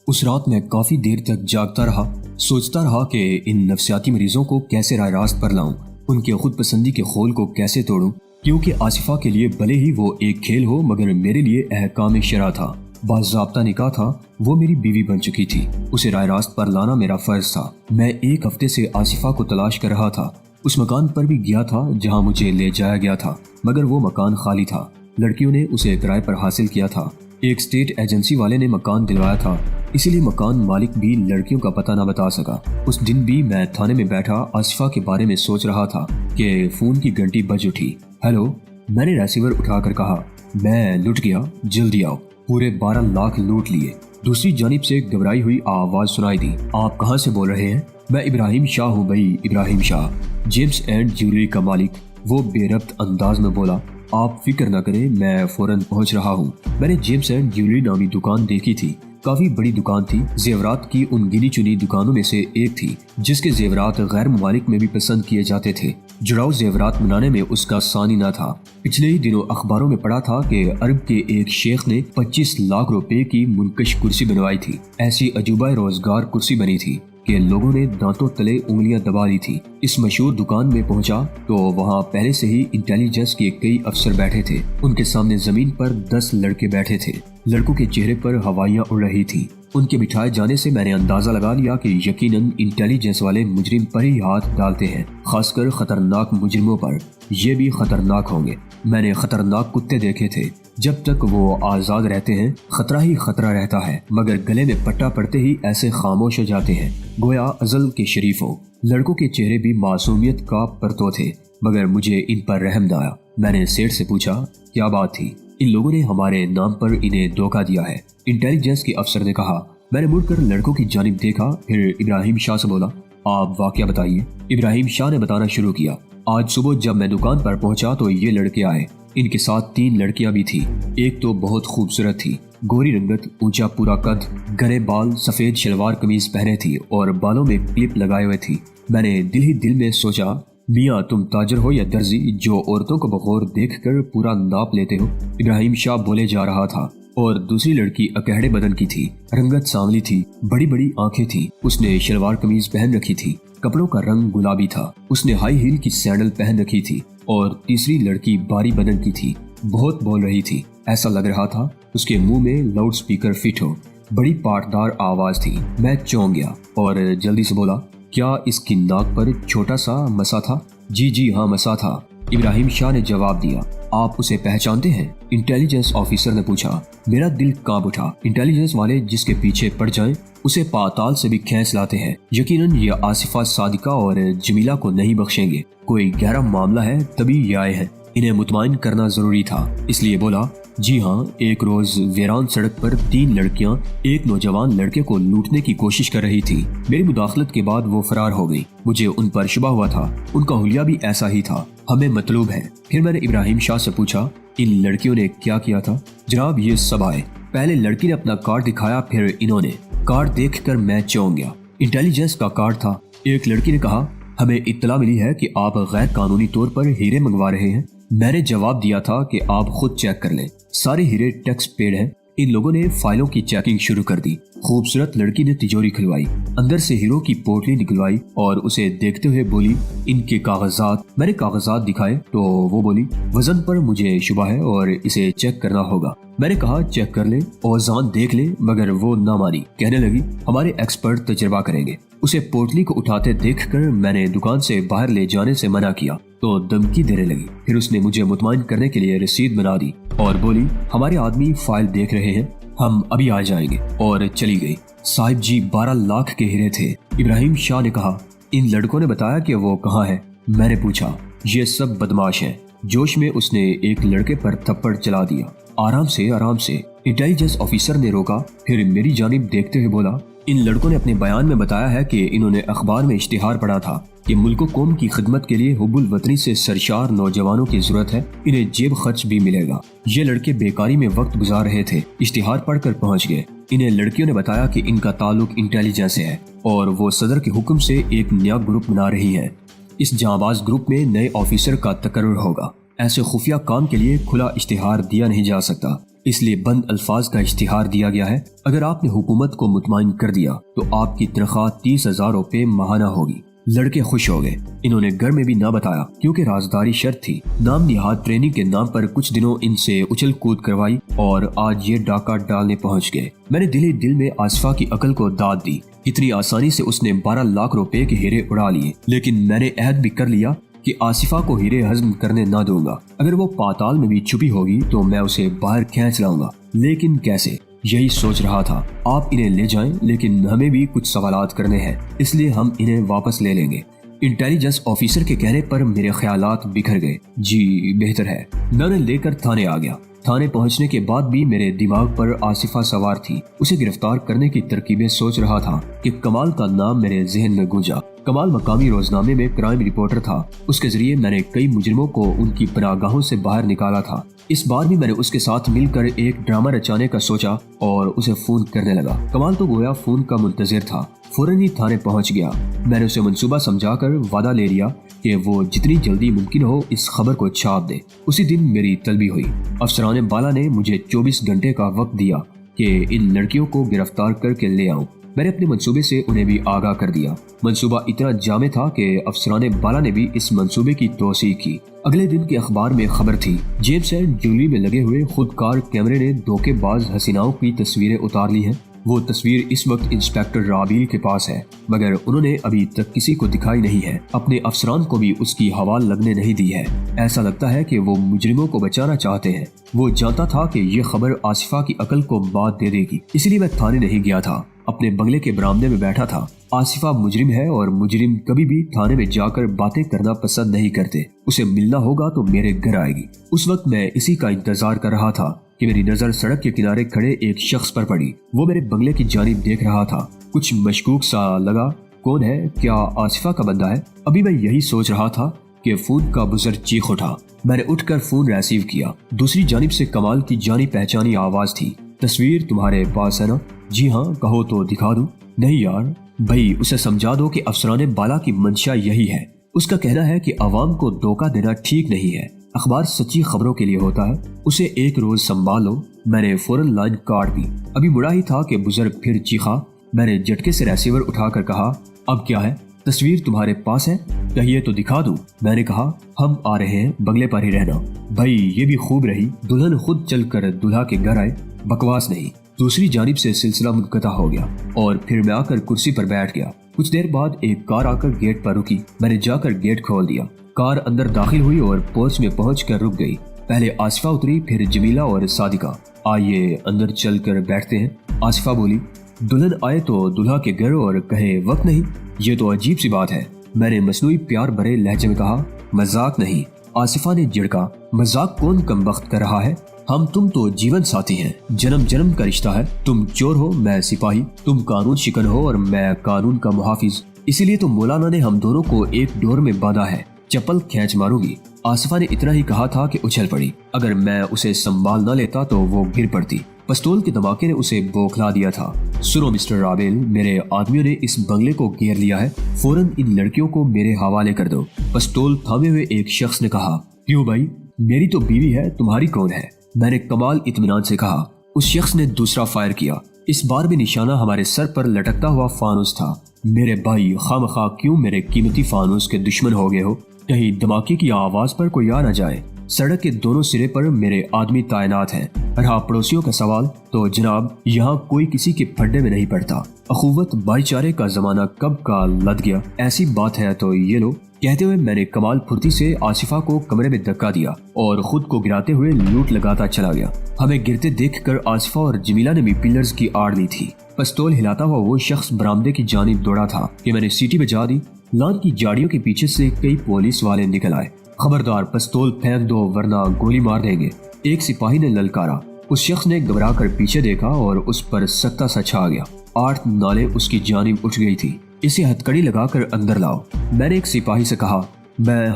اس رات میں کافی دیر تک جاگتا رہا، سوچتا رہا کہ ان نفسیاتی مریضوں کو کیسے راہ راست پر لاؤں، ان کے خود پسندی کے خول کو کیسے توڑوں، کیونکہ آصفہ کے لیے بھلے ہی وہ ایک کھیل ہو مگر میرے لیے احکام شرع تھا، باضابطہ نکاح تھا، وہ میری بیوی بن چکی تھی، اسے راہ راست پر لانا میرا فرض تھا۔ میں ایک ہفتے سے آصفہ کو تلاش کر رہا تھا، اس مکان پر بھی گیا تھا جہاں مجھے لے جایا گیا تھا، مگر وہ مکان خالی تھا، لڑکیوں نے اسے کرائے پر حاصل کیا تھا، ایک اسٹیٹ ایجنسی والے نے مکان دلوایا تھا، اسی لیے مکان مالک بھی لڑکیوں کا پتہ نہ بتا سکا۔ اس دن بھی میں تھانے میں بیٹھا آصفہ کے بارے میں سوچ رہا تھا کہ فون کی گھنٹی بج اٹھی۔ ہیلو، میں نے ریسیور اٹھا کر کہا، میں لٹ گیا، جلدی آؤ، پورے 12 لاکھ لوٹ لیے۔ دوسری جانب سے گھبرائی ہوئی آواز سنائی دی، آپ کہاں سے بول رہے ہیں؟ میں ابراہیم شاہ ہوں بھائی، ابراہیم شاہ، جیمز اینڈ جیولری کا مالک، وہ بے ربط انداز میں بولا۔ آپ فکر نہ کریں، میں فوراً پہنچ رہا ہوں۔ میں نے جیمز اینڈ جیولری نامی دکان دیکھی تھی، کافی بڑی دکان تھی، زیورات کی ان گنی چنی دکانوں میں سے ایک تھی جس کے زیورات غیر ممالک میں بھی پسند کیے جاتے تھے۔ جڑاؤ زیورات بنانے میں اس کا ثانی نہ تھا۔ پچھلے ہی دنوں اخباروں میں پڑھا تھا کہ عرب کے ایک شیخ نے 25 لاکھ روپے کی منقش کرسی بنوائی تھی، ایسی عجوبہ روزگار کرسی بنی تھی کہ لوگوں نے دانتوں تلے انگلیاں دبا لی تھی۔ اس مشہور دکان میں پہنچا تو وہاں پہلے سے ہی انٹیلیجنس کے کئی افسر بیٹھے تھے، ان کے سامنے زمین پر 10 لڑکے بیٹھے تھے، لڑکوں کے چہرے پر ہوائیاں اڑ رہی تھی۔ ان کے بٹھائے جانے سے میں نے اندازہ لگا لیا کہ یقیناً انٹیلیجنس والے مجرم پر ہی ہاتھ ڈالتے ہیں، خاص کر خطرناک مجرموں پر، یہ بھی خطرناک ہوں گے۔ میں نے خطرناک کتے دیکھے تھے، جب تک وہ آزاد رہتے ہیں خطرہ ہی خطرہ رہتا ہے، مگر گلے میں پٹا پڑتے ہی ایسے خاموش ہو جاتے ہیں گویا ازل کے شریف ہو۔ لڑکوں کے چہرے بھی معصومیت کا پرتو تھے، مگر مجھے ان پر رحم نہ آیا۔ میں نے سیٹھ سے پوچھا، کیا بات تھی؟ ان لوگوں نے ہمارے نام پر انہیں دھوکہ دیا ہے، انٹیلیجنس کے افسر نے کہا۔ میں نے مڑ کر لڑکوں کی جانب دیکھا، پھر ابراہیم شاہ سے بولا، آپ واقعہ بتائیے۔ ابراہیم شاہ نے بتانا شروع کیا۔ آج صبح جب میں دکان پر پہنچا تو یہ لڑکے آئے، ان کے ساتھ 3 لڑکیاں بھی تھی، ایک تو بہت خوبصورت تھی، گوری رنگت، اونچا پورا قد، گھنے بال، سفید شلوار قمیض پہنے تھی اور بالوں میں کلپ لگائے ہوئے تھی۔ میں نے دل ہی دل میں سوچا، میاں تم تاجر ہو یا درزی جو عورتوں کو بغور دیکھ کر پورا ناپ لیتے ہو؟ ابراہیم شاہ بولے جا رہا تھا، اور دوسری لڑکی اکہڑے بدن کی تھی، رنگت سانولی تھی، بڑی بڑی آنکھیں تھی، اس نے شلوار قمیض پہن رکھی تھی، کپڑوں کا رنگ گلابی تھا، اس نے ہائی ہیل کی سینڈل پہن رکھی تھی، اور تیسری لڑکی باری بدن کی تھی، بہت بول رہی تھی، ایسا لگ رہا تھا اس کے منہ میں لاؤڈ سپیکر فٹ ہو، بڑی پاٹدار آواز تھی۔ میں چونک گیا اور جلدی سے بولا، کیا اس کی ناک پر چھوٹا سا مسا تھا؟ جی ہاں، مسا تھا، ابراہیم شاہ نے جواب دیا۔ آپ اسے پہچانتے ہیں؟ انٹیلیجنس آفیسر نے پوچھا۔ میرا دل کانپ اٹھا، انٹیلیجنس والے جس کے پیچھے پڑ جائیں اسے پاتال سے بھی کھینچ لاتے ہیں، یقیناً یہ آصفہ صادقہ اور جمیلہ کو نہیں بخشیں گے، کوئی گہرا معاملہ ہے تبھی یہ آئے ہیں، انہیں مطمئن کرنا ضروری تھا، اس لیے بولا، جی ہاں، ایک روز ویران سڑک پر 3 لڑکیاں ایک نوجوان لڑکے کو لوٹنے کی کوشش کر رہی تھی، میری مداخلت کے بعد وہ فرار ہو گئی، مجھے ان پر شبہ ہوا تھا، ان کا حلیہ بھی ایسا ہی تھا، ہمیں مطلوب ہے۔ پھر میں نے ابراہیم شاہ سے پوچھا، ان لڑکیوں نے کیا کیا تھا؟ جناب یہ سب آئے، پہلے لڑکی نے اپنا کارڈ دکھایا، پھر انہوں نے۔ کارڈ دیکھ کر میں چونک گیا، انٹیلیجنس کا کارڈ تھا۔ ایک لڑکی نے کہا، ہمیں اطلاع ملی ہے کہ آپ غیر قانونی طور پر ہیرے منگوا رہے ہیں۔ میں نے جواب دیا تھا کہ آپ خود چیک کر لیں، سارے ہیرے ٹیکس پیڈ ہیں۔ ان لوگوں نے فائلوں کی چیکنگ شروع کر دی۔ خوبصورت لڑکی نے تجوری کھلوائی، اندر سے ہیرو کی پوٹلی نکلوائی اور اسے دیکھتے ہوئے بولی، ان کے کاغذات۔ میں نے کاغذات دکھائے تو وہ بولی، وزن پر مجھے شبہ ہے اور اسے چیک کرنا ہوگا۔ میں نے کہا چیک کر لیں، اوزان دیکھ لیں، مگر وہ نہ مانی، کہنے لگی ہمارے ایکسپرٹ تجربہ کریں گے۔ اسے پوٹلی کو اٹھاتے دیکھ کر میں نے دکان سے باہر لے جانے سے منع کیا تو دھمکی دینے لگی۔ پھر اس نے مجھے مطمئن کرنے کے لیے رسید بنا دی اور بولی، ہمارے آدمی فائل دیکھ رہے ہیں، ہم ابھی آ جائیں گے، اور چلی گئی۔ صاحب جی 12 لاکھ کے ہیرے تھے۔ ابراہیم شاہ نے کہا، ان لڑکوں نے بتایا کہ وہ کہاں ہے؟ میں نے پوچھا، یہ سب بدماش ہیں۔ جوش میں اس نے ایک لڑکے پر تھپڑ چلا دیا۔ آرام سے آرام سے، انٹیلیجنس آفیسر نے روکا، پھر میری جانب دیکھتے ہوئے بولا، ان لڑکوں نے اپنے بیان میں بتایا ہے کہ انہوں نے اخبار میں اشتہار پڑھا تھا کہ ملک و قوم کی خدمت کے لیے حب الوطنی سے سرشار نوجوانوں کی ضرورت ہے، انہیں جیب خرچ بھی ملے گا۔ یہ لڑکے بیکاری میں وقت گزار رہے تھے، اشتہار پڑھ کر پہنچ گئے۔ انہیں لڑکیوں نے بتایا کہ ان کا تعلق انٹیلیجنس سے ہے اور وہ صدر کے حکم سے ایک نیا گروپ بنا رہی ہیں، اس جانباز گروپ میں نئے آفیسر کا تقرر ہوگا۔ ایسے خفیہ کام کے لیے کھلا اشتہار دیا نہیں جا سکتا، اس لیے بند الفاظ کا اشتہار دیا گیا ہے، اگر آپ نے حکومت کو مطمئن کر دیا تو آپ کی تنخواہ 30,000 روپے ماہانہ ہوگی۔ لڑکے خوش ہو گئے۔ انہوں نے گھر میں بھی نہ بتایا کیونکہ رازداری شرط تھی۔ نام نہاد ٹریننگ کے نام پر کچھ دنوں ان سے اچھل کود کروائی اور آج یہ ڈاکہ ڈالنے پہنچ گئے۔ میں نے دل میں آصفہ کی عقل کو داد دی۔ اتنی آسانی سے اس نے 12 لاکھ روپے کے ہیرے اڑا لیے، لیکن میں نے عہد بھی کر لیا کہ آصفہ کو ہیرے ہضم کرنے نہ دوں گا۔ اگر وہ پاتال میں بھی چھپی ہوگی تو میں اسے باہر کھینچ لاؤں گا، لیکن کیسے؟ یہی سوچ رہا تھا۔ آپ انہیں لے جائیں، لیکن ہمیں بھی کچھ سوالات کرنے ہیں، اس لیے ہم انہیں واپس لے لیں گے۔ انٹیلیجنس آفیسر کے کہنے پر میرے خیالات بکھر گئے۔ جی بہتر ہے۔ میں انہیں لے کر تھانے آ گیا۔ تھانے پہنچنے کے بعد بھی میرے دماغ پر آصفہ سوار تھی۔ اسے گرفتار کرنے کی ترکیبیں سوچ رہا تھا کہ کمال کا نام میرے ذہن میں گونجا۔ کمال مقامی روزنامے میں کرائم رپورٹر تھا۔ اس کے ذریعے میں نے کئی مجرموں کو ان کی پناہ گاہوں سے باہر نکالا تھا۔ اس بار بھی میں نے اس کے ساتھ مل کر ایک ڈرامہ رچانے کا سوچا اور اسے فون کرنے لگا۔ کمال تو گویا فون کا منتظر تھا۔ فوراً ہی تھانے پہنچ گیا۔ میں نے اسے منصوبہ سمجھا کر وعدہ لے لیا کہ وہ جتنی جلدی ممکن ہو اس خبر کو چھاپ دے۔ اسی دن میری طلبی ہوئی۔ افسران بالا نے مجھے 24 گھنٹے کا وقت دیا کہ ان لڑکیوں کو گرفتار کر کے لے آؤں۔ میں نے اپنے منصوبے سے انہیں بھی آگاہ کر دیا۔ منصوبہ اتنا جامع تھا کہ افسران بالا نے بھی اس منصوبے کی توثیق کی۔ اگلے دن کے اخبار میں خبر تھی، جیمز اینڈ جولی میں لگے ہوئے خودکار کیمرے نے دھوکے باز حسیناؤں کی تصویریں اتار لی ہیں۔ وہ تصویر اس وقت انسپیکٹر رابیل کے پاس ہے، مگر انہوں نے ابھی تک کسی کو دکھائی نہیں ہے۔ اپنے افسران کو بھی اس کی حوال لگنے نہیں دی ہے۔ ایسا لگتا ہے کہ وہ مجرموں کو بچانا چاہتے ہیں۔ وہ جانتا تھا کہ یہ خبر آصفہ کی عقل کو بات دے دے گی، اس لیے میں تھانے نہیں گیا تھا۔ اپنے بنگلے کے برآمدے میں بیٹھا تھا۔ آصفہ مجرم ہے اور مجرم کبھی بھی تھانے میں جا کر باتیں کرنا پسند نہیں کرتے۔ اسے ملنا ہوگا تو میرے گھر آئے گی۔ اس وقت میں اسی کا انتظار کر رہا تھا کہ میری نظر سڑک کے کنارے کھڑے ایک شخص پر پڑی۔ وہ میرے بنگلے کی جانب دیکھ رہا تھا۔ کچھ مشکوک سا لگا۔ کون ہے؟ کیا آصفہ کا بندہ ہے؟ ابھی میں یہی سوچ رہا تھا کہ فون کا بزر چیخ اٹھا۔ میں نے اٹھ کر فون ریسیو کیا۔ دوسری جانب سے کمال کی جانی پہچانی آواز تھی۔ تصویر تمہارے پاس ہے نا؟ جی ہاں، کہو تو دکھا دوں۔ نہیں یار بھائی، اسے سمجھا دو کہ افسران بالا کی منشا یہی ہے۔ اس کا کہنا ہے کہ عوام کو دھوکہ دینا ٹھیک نہیں ہے۔ اخبار سچی خبروں کے لیے ہوتا ہے، اسے ایک روز سنبھال لو۔ میں نے فوراً لائن کاٹ دی۔ ابھی مڑا ہی تھا کہ بزرگ پھر چیخا۔ میں نے جھٹکے سے ریسیور اٹھا کر کہا، اب کیا ہے؟ تصویر تمہارے پاس ہے؟ کہیے تو دکھا دوں۔ میں نے کہا، ہم آ رہے ہیں، بنگلے پر ہی رہنا۔ بھائی یہ بھی خوب رہی، دلہن خود چل کر دلہا کے گھر آئے، بکواس نہیں۔ دوسری جانب سے سلسلہ منقطع ہو گیا اور پھر میں آ کر کرسی پر بیٹھ گیا۔ کچھ دیر بعد ایک کار آ کر گیٹ پر رکی۔ میں نے جا کر گیٹ کھول دیا۔ کار اندر داخل ہوئی اور پورچ میں پہنچ کر رک گئی۔ پہلے آصفہ اتری، پھر جمیلہ اور صادقہ۔ آئیے اندر چل کر بیٹھتے ہیں۔ آصفہ بولی، دلہن آئے تو دلہا کے گھر اور کہے وقت نہیں، یہ تو عجیب سی بات ہے۔ میں نے مصنوعی پیار بھرے لہجے میں کہا، مذاق نہیں۔ آصفہ نے جھڑکا، مذاق کون کم وقت کر رہا ہے؟ ہم تم تو جیون ساتھی ہیں، جنم جنم کا رشتہ ہے۔ تم چور ہو، میں سپاہی، تم قانون شکن ہو اور میں قانون کا محافظ۔ اسی لیے تو مولانا نے ہم دونوں کو ایک ڈور میں باندھا ہے، چپل کھینچ ماروں گی۔ آصفہ نے اتنا ہی کہا تھا کہ اچھل پڑی۔ اگر میں اسے سنبھال نہ لیتا تو وہ گر پڑتی۔ پستول کے دھماکے نے اسے بوکھلا دیا تھا۔ سنو مسٹر رابیل، میرے آدمیوں نے اس بنگلے کو گھیر لیا ہے، فوراً ان لڑکیوں کو میرے حوالے کر دو۔ پستول تھامے ہوئے ایک شخص نے کہا، کیوں بھائی؟ میری تو بیوی ہے، تمہاری کون ہے؟ میں نے کمال اطمینان سے کہا۔ اس شخص نے دوسرا فائر کیا۔ اس بار بھی نشانہ ہمارے سر پر لٹکتا ہوا فانوس تھا۔ میرے بھائی خواہ کیوں میرے قیمتی فانوس کے دشمن ہو گئے ہو؟ کہیں دھماکے کی آواز پر کوئی آ نہ جائے۔ سڑک کے دونوں سرے پر میرے آدمی تعینات ہیں۔ رہا پڑوسیوں کا سوال تو جناب یہاں کوئی کسی کے پھڈے میں نہیں پڑتا۔ اخوت بھائی چارے کا زمانہ کب کا لد گیا، ایسی بات ہے تو یہ لو۔ کہتے ہوئے میں نے کمال پھرتی سے آصفہ کو کمرے میں دھکا دیا اور خود کو گراتے ہوئے لوٹ لگاتا چلا گیا۔ ہمیں گرتے دیکھ کر آصفہ اور جمیلہ نے بھی پلرز کی آڑ لی تھی۔ پستول ہلاتا ہوا وہ شخص برآمدے کی جانب دوڑا تھا کہ میں نے سیٹی بجا دی۔ لان کی جاڑیوں کے پیچھے سے کئی پولیس والے نکل آئے۔ خبردار پستول پھینک دو ورنہ گولی مار دیں گے، ایک سپاہی نے للکارا۔ اس شخص نے گھبرا کر پیچھے دیکھا اور اس پر سکتا سا چھا گیا۔ 8 نالے اس کی جانب اٹھ گئی تھی۔ اسے ہتکڑی لگا کر اندر لاؤ۔ میں نے ایک سپاہی سے کہا،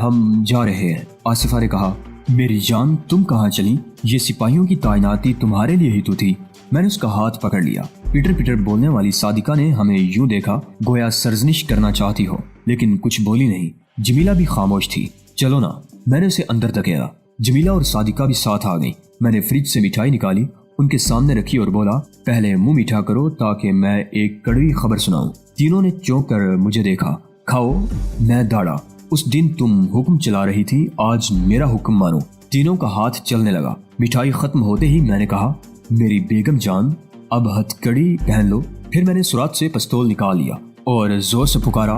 ہم جا رہے ہیں۔ آصفہ نے کہا، میری جان تم کہاں چلی؟ یہ سپاہیوں کی تعیناتی تمہارے لیے ہی تو تھی۔ میں نے اس کا ہاتھ پکڑ لیا۔ پیٹر بولنے والی صادقہ نے ہمیں یوں دیکھا گویا سرزنش کرنا چاہتی ہو، لیکن کچھ بولی نہیں۔ جمیلہ بھی خاموش تھی۔ چلو نا، میں نے اسے اندر دھکیلا۔ جمیلہ اور صادقہ بھی ساتھ آ گئی۔ میں نے فریج سے مٹھائی نکالی ان کے سامنے رکھی اور بولا پہلے منہ میٹھا کرو تاکہ میں ایک کڑوی خبر سناؤں۔ تینوں نے چونک کر مجھے دیکھا۔ کھاؤ، میں داڑا۔ اس دن تم حکم چلا رہی تھی، آج میرا حکم مانو۔ تینوں کا ہاتھ چلنے لگا۔ مٹھائی ختم ہوتے ہی میں نے کہا میری بیگم جان اب ہتھ کڑی پہن لو۔ پھر میں نے سرات سے پستول نکال لیا اور زور سے پکارا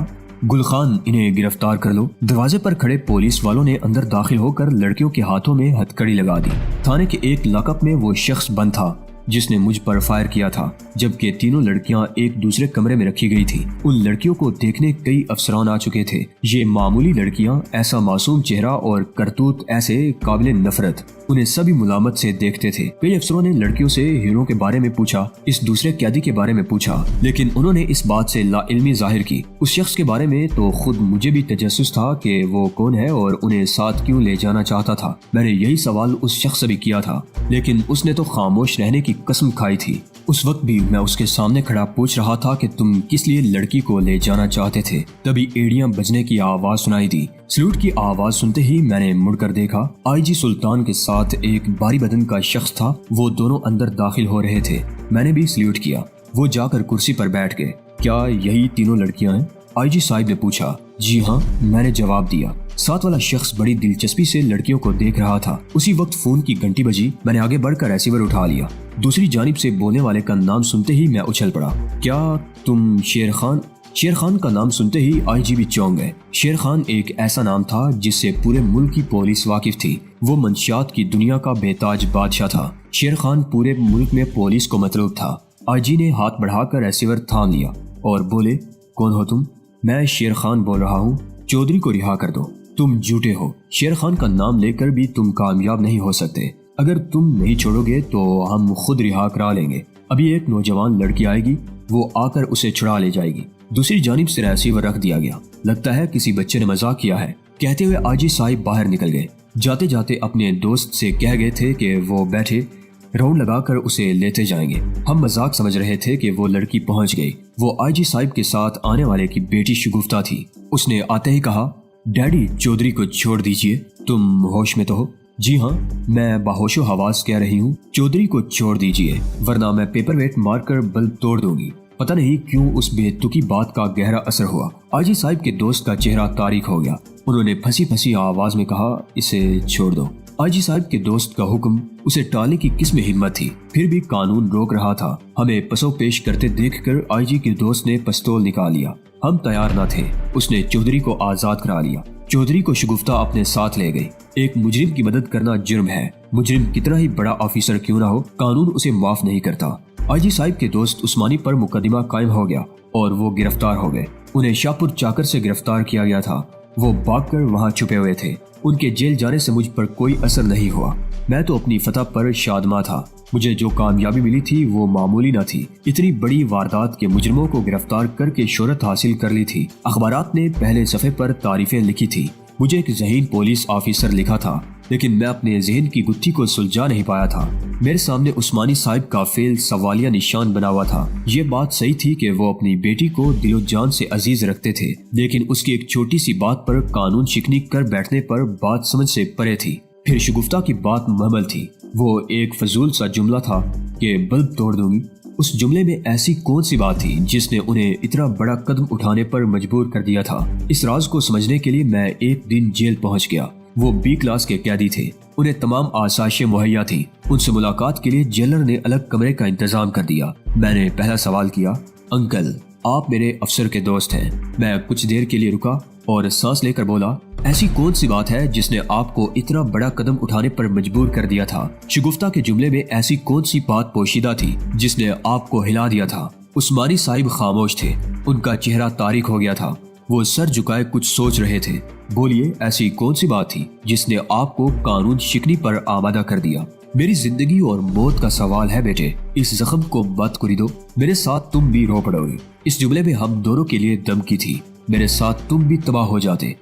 گل خان انہیں گرفتار کر لو۔ دروازے پر کھڑے پولیس والوں نے اندر داخل ہو کر لڑکیوں کے ہاتھوں میں ہتھ کڑی لگا دی۔ تھانے کے ایک لاک اپ میں وہ شخص بند تھا جس نے مجھ پر فائر کیا تھا، جبکہ تینوں لڑکیاں ایک دوسرے کمرے میں رکھی گئی تھی۔ ان لڑکیوں کو دیکھنے کئی افسران آ چکے تھے۔ یہ معمولی لڑکیاں، ایسا معصوم چہرہ اور کرتوت ایسے قابل نفرت، انہیں سبھی ملامت سے دیکھتے تھے۔ کئی افسروں نے لڑکیوں سے ہیرو کے بارے میں پوچھا، اس دوسرے قیدی کے بارے میں پوچھا، لیکن انہوں نے اس بات سے لا علمی ظاہر کی۔ اس شخص کے بارے میں تو خود مجھے بھی تجسس تھا کہ وہ کون ہے اور انہیں ساتھ کیوں لے جانا چاہتا تھا۔ میں نے یہی سوال اس شخص سے بھی کیا تھا، لیکن اس نے تو خاموش رہنے کی قسم کھائی تھی۔ اس وقت بھی میں اس کے سامنے کھڑا پوچھ رہا تھا کہ تم کس لیے لڑکی کو لے جانا چاہتے تھے۔ تبھی ایڑیاں بجنے کی آواز سنائی دی۔ سلوٹ کی آواز سنتے ہی میں نے مڑ کر دیکھا، آئی جی سلطان کے ساتھ ایک بھاری بدن کا شخص تھا۔ وہ دونوں اندر داخل ہو رہے تھے۔ میں نے بھی سلوٹ کیا۔ وہ جا کر کرسی پر بیٹھ گئے۔ کیا یہی تینوں لڑکیاں ہیں؟ آئی جی صاحب نے پوچھا۔ جی ہاں، میں نے جواب دیا۔ ساتھ والا شخص بڑی دلچسپی سے لڑکیوں کو دیکھ رہا تھا۔ اسی وقت فون کی گھنٹی بجی۔ میں نے آگے بڑھ کر ریسیور اٹھا لیا۔ دوسری جانب سے بولنے والے کا نام سنتے ہی میں اچھل پڑا۔ کیا تم شیر خان؟ شیر خان کا نام سنتے ہی آئی جی بھی چونک گئے۔ شیر خان ایک ایسا نام تھا جس سے پورے ملک کی پولیس واقف تھی۔ وہ منشیات کی دنیا کا بے تاج بادشاہ تھا۔ شیر خان پورے ملک میں پولیس کو مطلوب تھا۔ آئی جی نے ہاتھ بڑھا کر ریسیور تھام لیا اور بولے کون ہو تم؟ میں شیر خان بول رہا ہوں، چودھری کو رہا کر دو۔ تم جھوٹے ہو، شیر خان کا نام لے کر بھی تم کامیاب نہیں ہو سکتے۔ اگر تم نہیں چھوڑو گے تو ہم خود رہا کرا لیں گے۔ ابھی ایک نوجوان لڑکی آئے گی، وہ آ کر اسے چھڑا لے جائے گی۔ دوسری جانب سے ریسیور رکھ دیا گیا۔ لگتا ہے کسی بچے نے مذاق کیا ہے، کہتے ہوئے آجی صاحب باہر نکل گئے۔ جاتے جاتے اپنے دوست سے کہہ گئے تھے کہ وہ بیٹھے، راؤنڈ لگا کر اسے لیتے جائیں گے۔ ہم مذاق سمجھ رہے تھے کہ وہ لڑکی پہنچ گئی۔ وہ آئی جی صاحب کے ساتھ آنے والے کی بیٹی شگفتہ تھی۔ اس نے آتے ہی کہا ڈیڈی چودھری کو چھوڑ دیجئے، تم ہوش میں تو ہو؟ جی ہاں، میں باہوش و حواس کہہ رہی ہوں، چودھری کو چھوڑ دیجئے ورنہ میں پیپر ویٹ مار کر بلب توڑ دوں گی۔ پتہ نہیں کیوں اس بے تکی بات کا گہرا اثر ہوا۔ آجی صاحب کے دوست کا چہرہ تاریک ہو گیا۔ انہوں نے پھنسی پھنسی آواز میں کہا اسے چھوڑ دو۔ آجی صاحب کے دوست کا حکم اسے ٹالنے کی کس میں ہمت تھی؟ پھر بھی قانون روک رہا تھا۔ ہمیں پسو پیش کرتے دیکھ کر آئی جی کے دوست نے پستول نکال لیا۔ ہم تیار نہ تھے۔ اس نے چودھری کو آزاد کرا لیا۔ چودھری کو شگفتہ اپنے ساتھ لے گئی۔ ایک مجرم کی مدد کرنا جرم ہے۔ مجرم کتنا ہی بڑا آفیسر کیوں نہ ہو، قانون اسے معاف نہیں کرتا۔ آئی جی صاحب کے دوست عثمانی پر مقدمہ قائم ہو گیا اور وہ گرفتار ہو گئے۔ انہیں شاہپور چاکر سے گرفتار کیا گیا تھا۔ وہ بھاگ کر وہاں چھپے ہوئے تھے۔ ان کے جیل جانے سے مجھ پر کوئی اثر نہیں ہوا۔ میں تو اپنی فتح پر شادماں تھا۔ مجھے جو کامیابی ملی تھی وہ معمولی نہ تھی۔ اتنی بڑی واردات کے مجرموں کو گرفتار کر کے شہرت حاصل کر لی تھی۔ اخبارات نے پہلے صفحے پر تعریفیں لکھی تھی۔ مجھے ایک ذہین پولیس آفیسر لکھا تھا، لیکن میں اپنے ذہن کی گتھی کو سلجھا نہیں پایا تھا۔ میرے سامنے عثمانی صاحب کا فعل سوالیہ نشان بنا ہوا تھا۔ یہ بات صحیح تھی کہ وہ اپنی بیٹی کو دل و جان سے عزیز رکھتے تھے، لیکن اس کی ایک چھوٹی سی بات پر قانون شکنی کر بیٹھنے پر بات سمجھ سے پرے تھی۔ پھر شگفتہ کی بات محمل تھی۔ وہ ایک فضول سا جملہ تھا کہ بلب توڑ دوں گی۔ اس جملے میں ایسی کون سی بات تھی جس نے انہیں اتنا بڑا قدم اٹھانے پر مجبور کر دیا تھا؟ اس راز کو سمجھنے کے لیے میں ایک دن جیل پہنچ گیا۔ وہ بی کلاس کے قیدی تھے۔ انہیں تمام آسائشیں مہیا تھیں۔ ان سے ملاقات کے لیے جیلر نے الگ کمرے کا انتظام کر دیا۔ میں نے پہلا سوال کیا، انکل آپ میرے افسر کے دوست ہیں؟ میں کچھ دیر کے لیے رکا اور سانس لے کر بولا، ایسی کون سی بات ہے جس نے آپ کو اتنا بڑا قدم اٹھانے پر مجبور کر دیا تھا؟ شگفتہ کے جملے میں ایسی کون سی بات پوشیدہ تھی جس نے آپ کو ہلا دیا تھا؟ عثمانی صاحب خاموش تھے۔ ان کا چہرہ تاریک ہو گیا تھا۔ وہ سر جھکائے کچھ سوچ رہے تھے۔ بولیے، ایسی کون سی بات تھی جس نے آپ کو قانون شکنی پر آمادہ کر دیا؟ میری زندگی اور موت کا سوال ہے بیٹے، اس زخم کو مت کری دو، میرے ساتھ تم بھی رو پڑو گے۔ اس جملے میں ہم دونوں کے لیے دم کی تھی۔ میرے ساتھ تم بھی تباہ ہو جاتے۔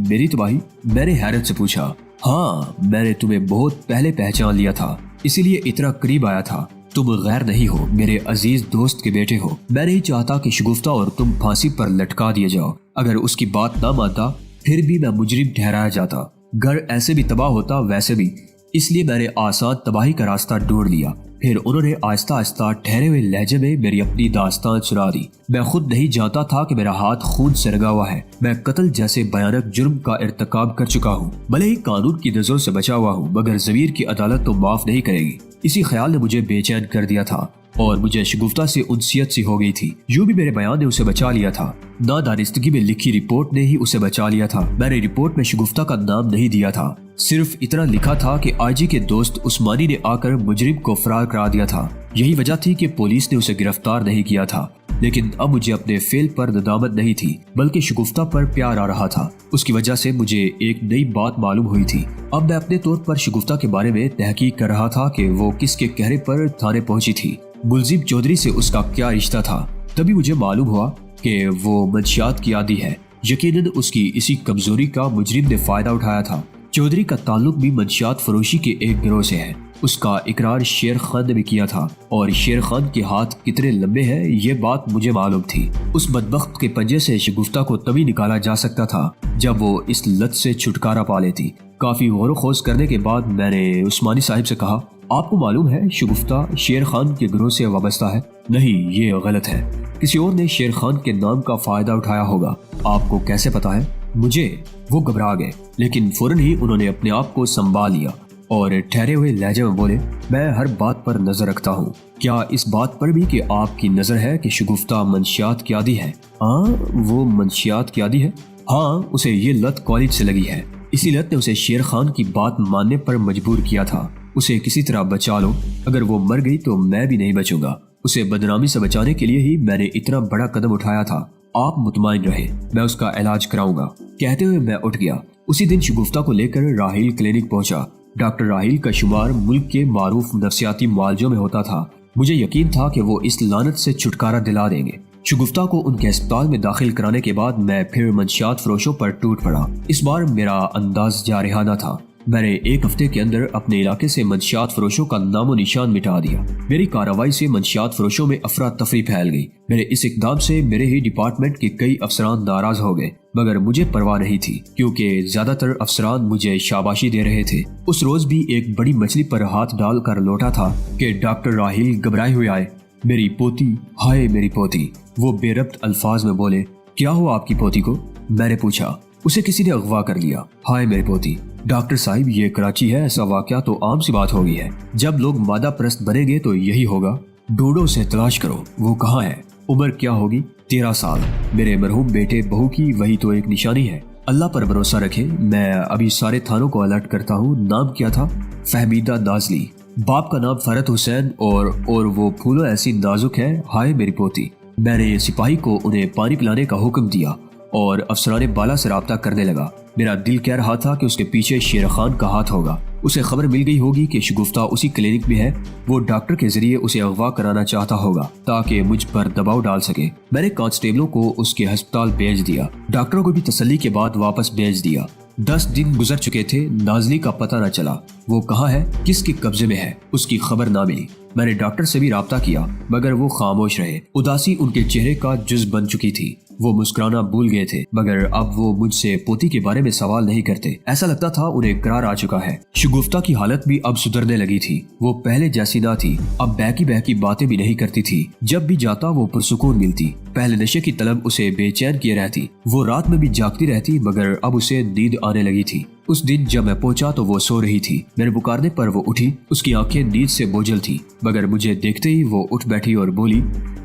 میری تباہی؟ میں نے حیرت سے پوچھا۔ ہاں، میں نے تمہیں بہت پہلے پہچان لیا تھا، اسی لیے اتنا قریب آیا تھا۔ تم غیر نہیں ہو، میرے عزیز دوست کے بیٹے ہو۔ میں نہیں چاہتا کہ شگفتہ اور تم پھانسی پر لٹکا دیے جاؤ۔ اگر اس کی بات نہ مانتا پھر بھی میں مجرم ٹھہرایا جاتا۔ گھر ایسے بھی تباہ ہوتا، ویسے بھی اس لیے میں نے آسان تباہی کا راستہ ڈھونڈ لیا۔ پھر انہوں نے آہستہ آہستہ ٹھہرے ہوئے لہجے میں میری اپنی داستان سنا دی۔ میں خود نہیں جانتا تھا کہ میرا ہاتھ خون سے رنگا ہوا ہے۔ میں قتل جیسے بھیانک جرم کا ارتکاب کر چکا ہوں۔ بھلے ہی قانون کی نظروں سے بچا ہوا ہوں، مگر ضمیر کی عدالت تو معاف نہیں کرے گی۔ اسی خیال نے مجھے بے چین کر دیا تھا اور مجھے شگفتہ سے انسیت سی ہو گئی تھی۔ یوں بھی میرے بیان نے اسے بچا لیا تھا، نادانستگی میں لکھی رپورٹ نے ہی اسے بچا لیا تھا۔ میں نے رپورٹ میں شگفتہ کا نام نہیں دیا تھا، صرف اتنا لکھا تھا کہ آئی جی کے دوست عثمانی نے آ کر مجرم کو فرار کرا دیا تھا۔ یہی وجہ تھی کہ پولیس نے اسے گرفتار نہیں کیا تھا۔ لیکن اب مجھے اپنے فعل پر ندامت نہیں تھی، بلکہ شگفتہ پر پیار آ رہا تھا۔ اس کی وجہ سے مجھے ایک نئی بات معلوم ہوئی تھی۔ اب میں اپنے طور پر شگفتہ کے بارے میں تحقیق کر رہا تھا کہ وہ کس کے کہنے پر تھانے پہنچی تھی، ملزم چودھری سے اس کا کیا رشتہ تھا۔ تبھی مجھے معلوم ہوا کہ وہ منشیات کی عادی ہے۔ یقیناً اس کی اسی کمزوری کا مجرم نے فائدہ اٹھایا تھا۔ چودھری کا تعلق بھی منشیات فروشی کے ایک گروہ سے ہے۔ اس کا اقرار شیر خان نے بھی کیا تھا، اور شیر خان کے ہاتھ کتنے لمبے ہیں یہ بات مجھے معلوم تھی۔ اس بدبخت کے پنجے سے شگفتہ کو تبھی نکالا جا سکتا تھا جب وہ اس لت سے چھٹکارا پا لیتی۔ کافی غور و خوض کرنے کے بعد میں نے عثمانی صاحب سے کہا، آپ کو معلوم ہے شگفتہ شیر خان کے گروہ سے وابستہ ہے؟ نہیں، یہ غلط ہے، کسی اور نے شیر خان کے نام کا فائدہ اٹھایا ہوگا۔ آپ کو کیسے پتا ہے؟ مجھے۔ وہ گھبرا گئے، لیکن فوراً ہی انہوں نے اپنے آپ کو سنبھال لیا اور ٹھہرے ہوئے لہجے میں بولے، میں ہر بات پر نظر رکھتا ہوں۔ کیا اس بات پر بھی کہ آپ کی نظر ہے کہ شگفتہ منشیات کی عادی ہے؟ ہاں، وہ منشیات کی عادی ہے۔ ہاں، اسے یہ لت کالج سے لگی ہے۔ اسی لت نے اسے شیر خان کی بات ماننے پر مجبور کیا تھا۔ اسے کسی طرح بچا لو، اگر وہ مر گئی تو میں بھی نہیں بچوں گا۔ اسے بدنامی سے بچانے کے لیے ہی میں نے اتنا بڑا قدم اٹھایا تھا۔ آپ مطمئن رہے، میں اس کا علاج کراؤں گا۔ کہتے ہوئے میں اٹھ گیا۔ اسی دن شگفتہ کو لے کر راہیل کلینک پہنچا۔ ڈاکٹر راہیل کا شمار ملک کے معروف نفسیاتی معالجوں میں ہوتا تھا۔ مجھے یقین تھا کہ وہ اس لعنت سے چھٹکارا دلا دیں گے۔ شگفتہ کو ان کے اسپتال میں داخل کرانے کے بعد میں پھر منشیات فروشوں پر ٹوٹ پڑا۔ اس بار میرا انداز جارحانہ تھا۔ میں نے ایک ہفتے کے اندر اپنے علاقے سے منشیات فروشوں کا نام و نشان مٹا دیا۔ میری کارروائی سے منشیات فروشوں میں افراتفری پھیل گئی۔ میرے اس اقدام سے میرے ہی ڈپارٹمنٹ کے کئی افسران ناراض ہو گئے، مگر مجھے پرواہ نہیں تھی کیونکہ زیادہ تر افسران مجھے شاباشی دے رہے تھے۔ اس روز بھی ایک بڑی مچھلی پر ہاتھ ڈال کر لوٹا تھا کہ ڈاکٹر راہیل گھبرائے ہوئے آئے۔ میری پوتی، ہائے میری پوتی، وہ بے ربط الفاظ میں بولے۔ کیا ہوا آپ کی پوتی کو؟ میں نے پوچھا۔ اسے کسی نے اغوا کر لیا۔ ہائے میری پوتی۔ ڈاکٹر صاحب، یہ کراچی ہے، ایسا واقعہ تو عام سی بات ہو گئی ہے۔ جب لوگ مادہ پرست بنیں گے تو یہی ہوگا۔ ڈھونڈو اسے، تلاش کرو، وہ کہاں ہے؟ عمر کیا ہوگی؟ 13 سال۔ میرے مرحوم بیٹے بہو کی وہی تو ایک نشانی ہے۔ اللہ پر بھروسہ رکھے، میں ابھی سارے تھانوں کو الرٹ کرتا ہوں۔ نام کیا تھا؟ فہمیدہ نازلی۔ باپ کا نام فرت حسین، اور وہ پھولوں ایسی نازک ہے۔ ہائے میری پوتی۔ میں نے سپاہی کو انہیں پانی پلانے کا حکم دیا اور افسران بالا سے رابطہ کرنے لگا۔ میرا دل کہہ رہا تھا کہ اس کے پیچھے شیر خان کا ہاتھ ہوگا۔ اسے خبر مل گئی ہوگی کہ شگفتہ اسی کلینک میں ہے۔ وہ ڈاکٹر کے ذریعے اسے اغوا کرانا چاہتا ہوگا تاکہ مجھ پر دباؤ ڈال سکے۔ میں نے کانسٹیبلوں کو اس کے ہسپتال بھیج دیا، ڈاکٹروں کو بھی تسلی کے بعد واپس بھیج دیا۔ 10 دن گزر چکے تھے، نازلی کا پتہ نہ چلا۔ وہ کہاں ہے، کس کے قبضے میں ہے، اس کی خبر نہ ملی۔ میں نے ڈاکٹر سے بھی رابطہ کیا مگر وہ خاموش رہے۔ اداسی ان کے چہرے کا جز بن چکی تھی۔ وہ مسکرانا بھول گئے تھے، مگر اب وہ مجھ سے پوتی کے بارے میں سوال نہیں کرتے۔ ایسا لگتا تھا انہیں قرار آ چکا ہے۔ شگفتہ کی حالت بھی اب سدھرنے لگی تھی۔ وہ پہلے جیسی نہ تھی، اب بہکی باتیں بھی نہیں کرتی تھی۔ جب بھی جاتا وہ پرسکون ملتی۔ پہلے نشے کی طلب اسے بے چین کیے رہتی۔ وہ رات میں بھی جاگتی رہتی، مگر اب اسے نیند آنے لگی تھی۔ اس دن جب میں پہنچا تو وہ سو رہی تھی۔ میرے پکارنے پر وہ اٹھی۔ اس کی آنکھیں نیند سے بوجھل تھی، مگر مجھے دیکھتے ہی وہ اٹھ بیٹھی اور بولی،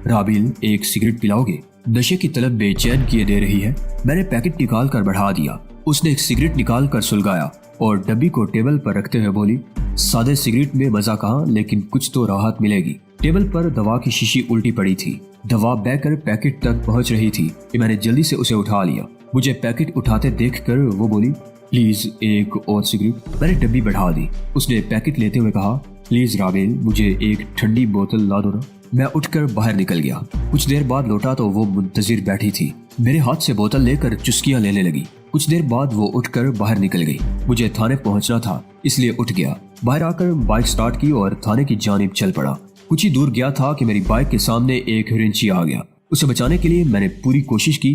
رابیل، ایک سگریٹ پلاؤ گے؟ نشے کی طلب بے چین کیے دے رہی ہے۔ میں نے پیکٹ نکال کر بڑھا دیا۔ اس نے ایک سگریٹ نکال کر سلگایا اور ڈبی کو ٹیبل پر رکھتے ہوئے بولی، سادے سگریٹ میں مزہ کہاں، لیکن کچھ تو راحت ملے گی۔ ٹیبل پر دوا کی شیشی الٹی پڑی تھی۔ دوا بہ کر پیکٹ تک پہنچ رہی تھی کہ میں نے جلدی سے اسے اٹھا لیا۔ مجھے پیکٹ اٹھاتے دیکھ کر وہ بولی، پلیز ایک اور سگریٹ۔ میں نے ڈبی بڑھا دی۔ اس نے پیکٹ لیتے ہوئے کہا، پلیز رابیل، مجھے ایک ٹھنڈی بوتل لا دو نا۔ میں اٹھ کر باہر نکل گیا۔ کچھ دیر بعد لوٹا تو وہ منتظر بیٹھی تھی۔ میرے ہاتھ سے بوتل لے کر چسکیاں لینے لگی۔ کچھ دیر بعد وہ اٹھ کر باہر نکل گئی۔ مجھے تھانے پہنچنا تھا، اس لیے اٹھ گیا۔ باہر آ کر بائک سٹارٹ کی اور تھانے کی جانب چل پڑا۔ کچھ ہی دور گیا تھا کہ میری بائک کے سامنے ایک ہرنچی آ گیا۔ اسے بچانے کے لیے میں نے پوری کوشش کی۔